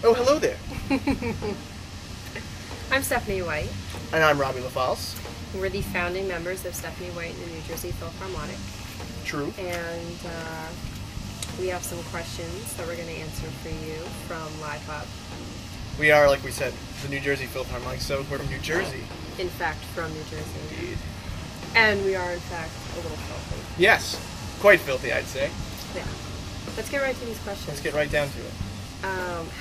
Oh, hello there. I'm Stephanie White. And I'm Robbie LaFalce. We're the founding members of Stephanie White and the New Jersey Philth Harmonic. True. And we have some questions that we're going to answer for you from Live Hub. We are, like we said, the New Jersey Philth Harmonic, so we're from New Jersey. In fact, from New Jersey. Indeed. And we are, in fact, a little filthy. Yes. Quite filthy, I'd say. Yeah. Let's get right to these questions. Let's get right down to it.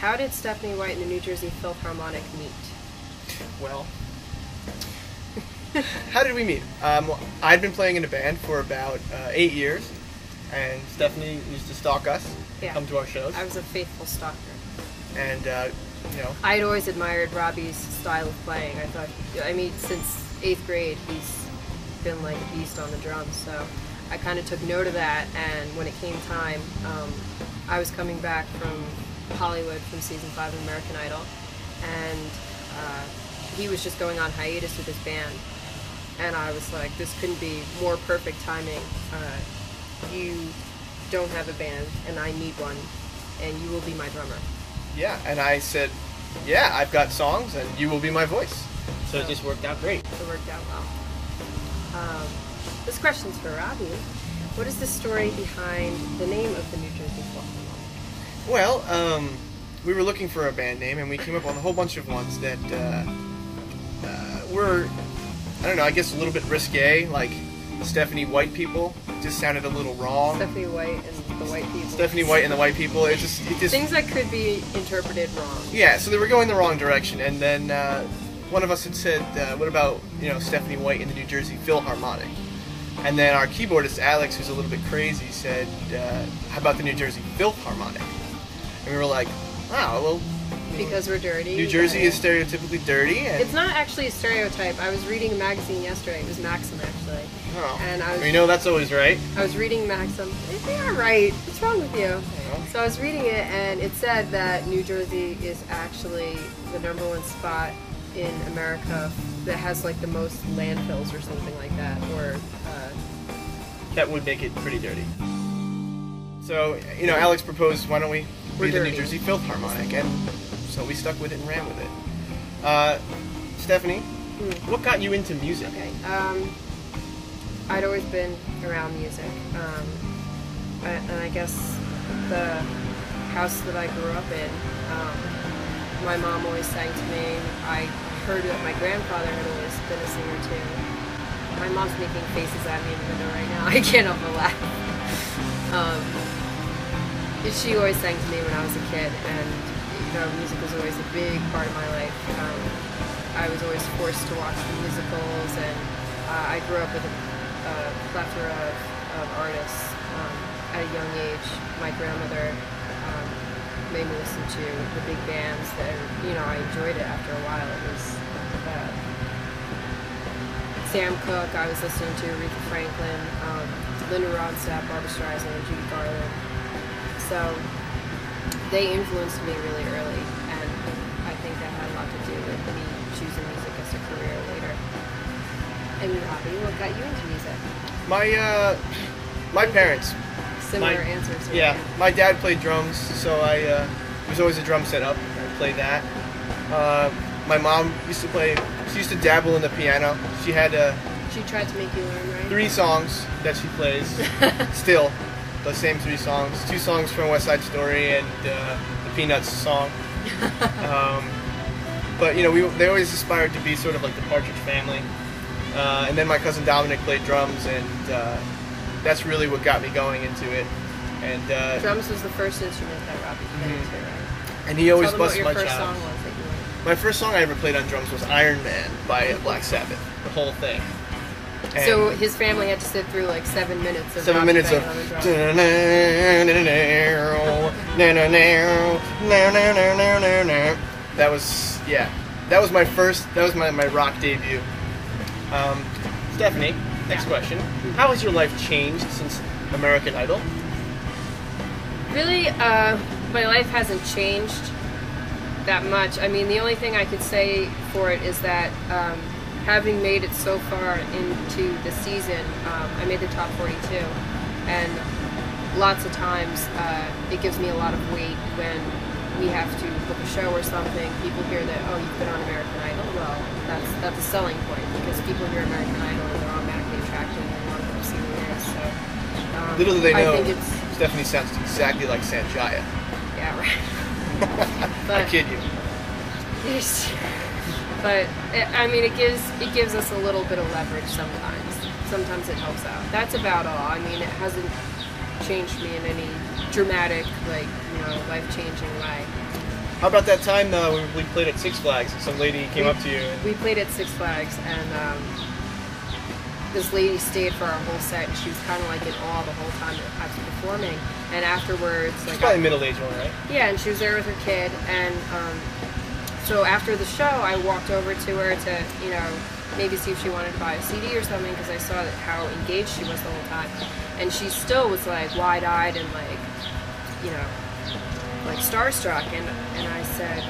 How did Stephanie White and the New Jersey Philth Harmonic meet? Well, how did we meet? I'd been playing in a band for about 8 years, and Stephanie used to stalk us, come to our shows. I was a faithful stalker. And, you know. I'd always admired Robbie's style of playing. Since 8th grade, he's been like a beast on the drums, so I kind of took note of that, and when it came time, I was coming back from Hollywood from season 5 of American Idol, and he was just going on hiatus with his band, and I was like, this couldn't be more perfect timing. You don't have a band, and I need one, and you will be my drummer. Yeah, and I said, yeah, I've got songs, and you will be my voice. So it just worked out great. It worked out well. This question's for Robbie. What is the story behind the name of the New Jersey Philth Harmonic? Well, we were looking for a band name, and we came up with a whole bunch of ones that were, I don't know, I guess a little bit risque, like Stephanie White People. Just sounded a little wrong. Stephanie White and the White People. Stephanie White and the White People. It just things that could be interpreted wrong. Yeah, so they were going the wrong direction, and then one of us had said, "What about Stephanie White and the New Jersey Philth Harmonic?" And then our keyboardist Alex, who's a little bit crazy, said, "How about the New Jersey Philth Harmonic?" And we were like, "Wow, well." Because we're dirty. New Jersey is stereotypically dirty. And it's not actually a stereotype. I was reading a magazine yesterday. It was Maxim, actually. Oh. And I was, that's always right. I was reading Maxim. They are right. What's wrong with you? So I was reading it, and it said that New Jersey is actually the #1 spot in America that has like the most landfills or something like that, or that would make it pretty dirty. So Alex proposed, why don't we be the New Jersey Philth Harmonic, and so we stuck with it and ran with it. Stephanie, what got you into music? Okay, I'd always been around music, and I guess the house that I grew up in, my mom always sang to me. I heard that my grandfather had always been a singer too. My mom's making faces at me in the window right now. I can't help but laugh. She always sang to me when I was a kid, and music was always a big part of my life. I was always forced to watch the musicals, and I grew up with a plethora of artists at a young age. My grandmother made me listen to the big bands that, I enjoyed it after a while. It was Sam Cooke, I was listening to Aretha Franklin, Linda Ronstadt, Barbra Streisand, and Judy Garland. So they influenced me really early, and I think that had a lot to do with me choosing music as a career later. And Robbie, what got you into music? My parents. Similar answers. Right? Yeah, my dad played drums, so there was always a drum set up. I played that. My mom used to dabble in the piano. She tried to make you learn, right? 3 songs that she plays still. The same 3 songs. 2 songs from West Side Story and the Peanuts song. But they always aspired to be sort of like the Partridge Family. And then my cousin Dominic played drums, and that's really what got me going into it. And drums was the first instrument that Robbie played into, right? And he always busted my chops. chops. What your first song was that you learned? My first song I ever played on drums was Iron Man by Black Sabbath. The whole thing. And so his family had to sit through like 7 minutes of 7 minutes of that was my first, that was my rock debut. Stephanie, next question. How has your life changed since American Idol? Really, my life hasn't changed that much. I mean, the only thing I could say for it is that having made it so far into the season, I made the top 42, and lots of times it gives me a lot of weight when we have to book a show or something, people hear that, oh, you've been on American Idol. Well, that's a selling point because people hear American Idol and they're automatically attracted and they want to go see who it is. So, little do they know, I think it's, Stephanie sounds exactly like Sanjaya. yeah, right. I kid you. But I mean, it gives us a little bit of leverage sometimes. Sometimes it helps out. That's about all. I mean, it hasn't changed me in any dramatic, like, life-changing way. How about that time when we played at Six Flags and some lady came up to you? We played at Six Flags and this lady stayed for our whole set and she was kind of like in awe the whole time I was performing. And afterwards, like, she's probably a middle-aged one, right? Yeah, and she was there with her kid. And so after the show, I walked over to her to, maybe see if she wanted to buy a CD or something because I saw that how engaged she was the whole time. And she still was like wide-eyed and like, like starstruck. And I said,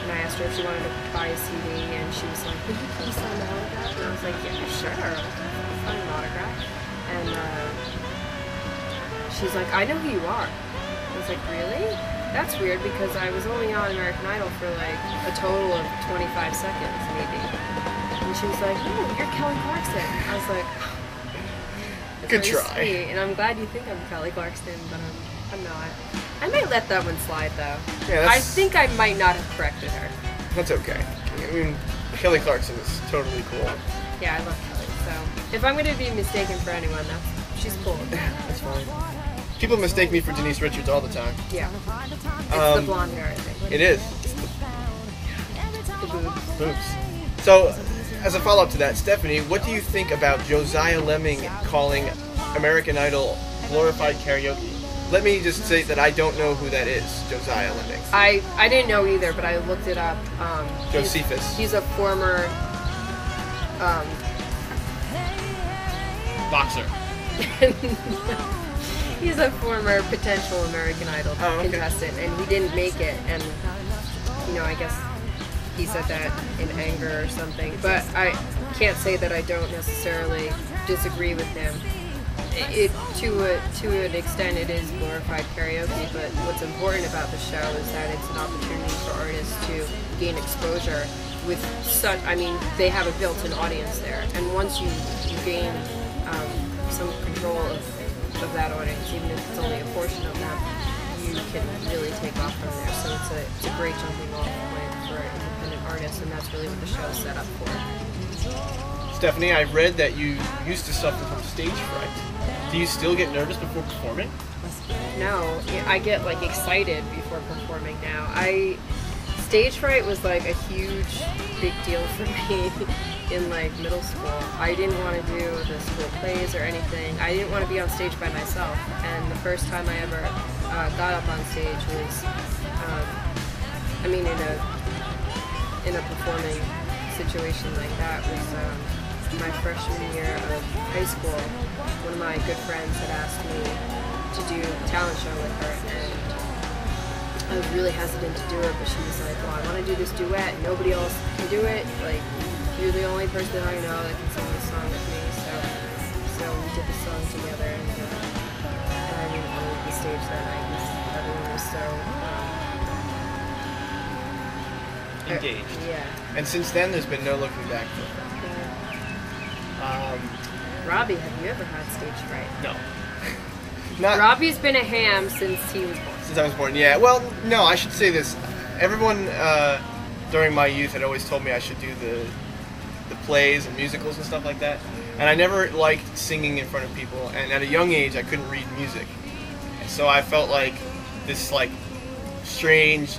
and I asked her if she wanted to buy a CD, and she was like, "Would you please sign the autograph?" And I was like, "Yeah, sure, I'll sign an autograph." And she's like, "I know who you are." I was like, "Really? That's weird because I was only on American Idol for like a total of 25 seconds, maybe." And she was like, "Oh, you're Kelly Clarkson." I was like, "Good try." Sweet. And I'm glad you think I'm Kelly Clarkson, but I'm not. I might let that one slide, though. Yeah, I think I might not have corrected her. That's okay. I mean, Kelly Clarkson is totally cool. Yeah, I love Kelly. So if I'm going to be mistaken for anyone, she's cool. That's fine. People mistake me for Denise Richards all the time. Yeah. It's the blonde hair, I think. It is. The boobs. Boobs. So, as a follow-up to that, Stephanie, what do you think about Josiah Lemming calling American Idol glorified karaoke? Let me just say that I don't know who that is, Josiah Lemming. I didn't know either, but I looked it up. Josephus. He's a former boxer. He's a former potential American Idol contestant, and he didn't make it. And I guess he said that in anger or something. But I can't say that I don't necessarily disagree with him. To an extent, it is glorified karaoke, but what's important about the show is that it's an opportunity for artists to gain exposure with such, they have a built-in audience there, and once you gain some control of that audience, even if it's only a portion of them, you can really take off from there. So it's a great jumping off point for independent artists, and that's really what the show is set up for. Stephanie, I've read that you used to suffer from stage fright. Do you still get nervous before performing? No, I get like excited before performing now. Stage fright was like a huge, big deal for me in like middle school. I didn't want to do the school plays or anything. I didn't want to be on stage by myself. And the first time I ever got up on stage was, in a performing situation like that was my freshman year of high school. One of my good friends had asked me to do a talent show with her, and I was really hesitant to do it, but she was like, "Well, I want to do this duet, and nobody else can do it. Like, you're the only person I know that can sing this song with me." So we did the song together, and I didn't leave the stage that night because everyone was so engaged. Yeah. And since then, there's been no looking back for her. Robbie, have you ever had stage fright? No. Not Robbie's been a ham since he was born. Since I was born, yeah. Well, no, I should say this. Everyone during my youth had always told me I should do the plays and musicals and stuff like that. And I never liked singing in front of people. And at a young age, I couldn't read music. And so I felt like this like strange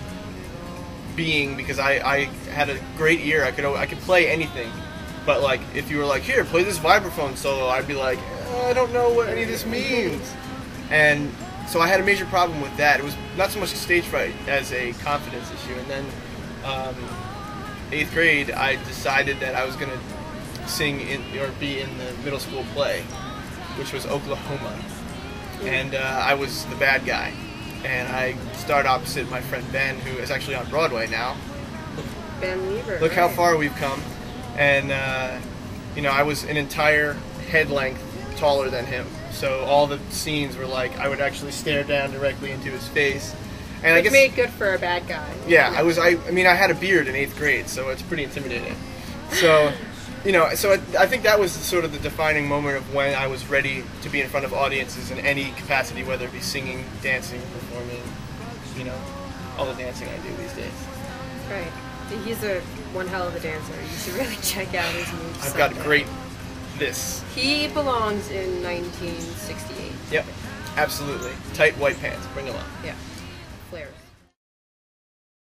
being because I had a great ear. I could play anything. But like, if you were like, "Here, play this vibraphone solo," I'd be like, "I don't know what any of this means." And so I had a major problem with that. It was not so much a stage fright as a confidence issue. And then 8th grade, I decided that I was going to sing or be in the middle school play, which was Oklahoma. And I was the bad guy. And I starred opposite my friend Ben, who is actually on Broadway now. Ben Weaver. Look how far we've come. And, I was an entire head length taller than him. So all the scenes were like, I would actually stare down directly into his face. And I guess made good for a bad guy. yeah, I mean, I had a beard in 8th grade, so it's pretty intimidating. So, so I think that was sort of the defining moment of when I was ready to be in front of audiences in any capacity, whether it be singing, dancing, performing, all the dancing I do these days. Right. He's one hell of a dancer. You should really check out his moves. I've got great this. He belongs in 1968. Yep, absolutely. Tight white pants. Bring them on. Yeah. Flair.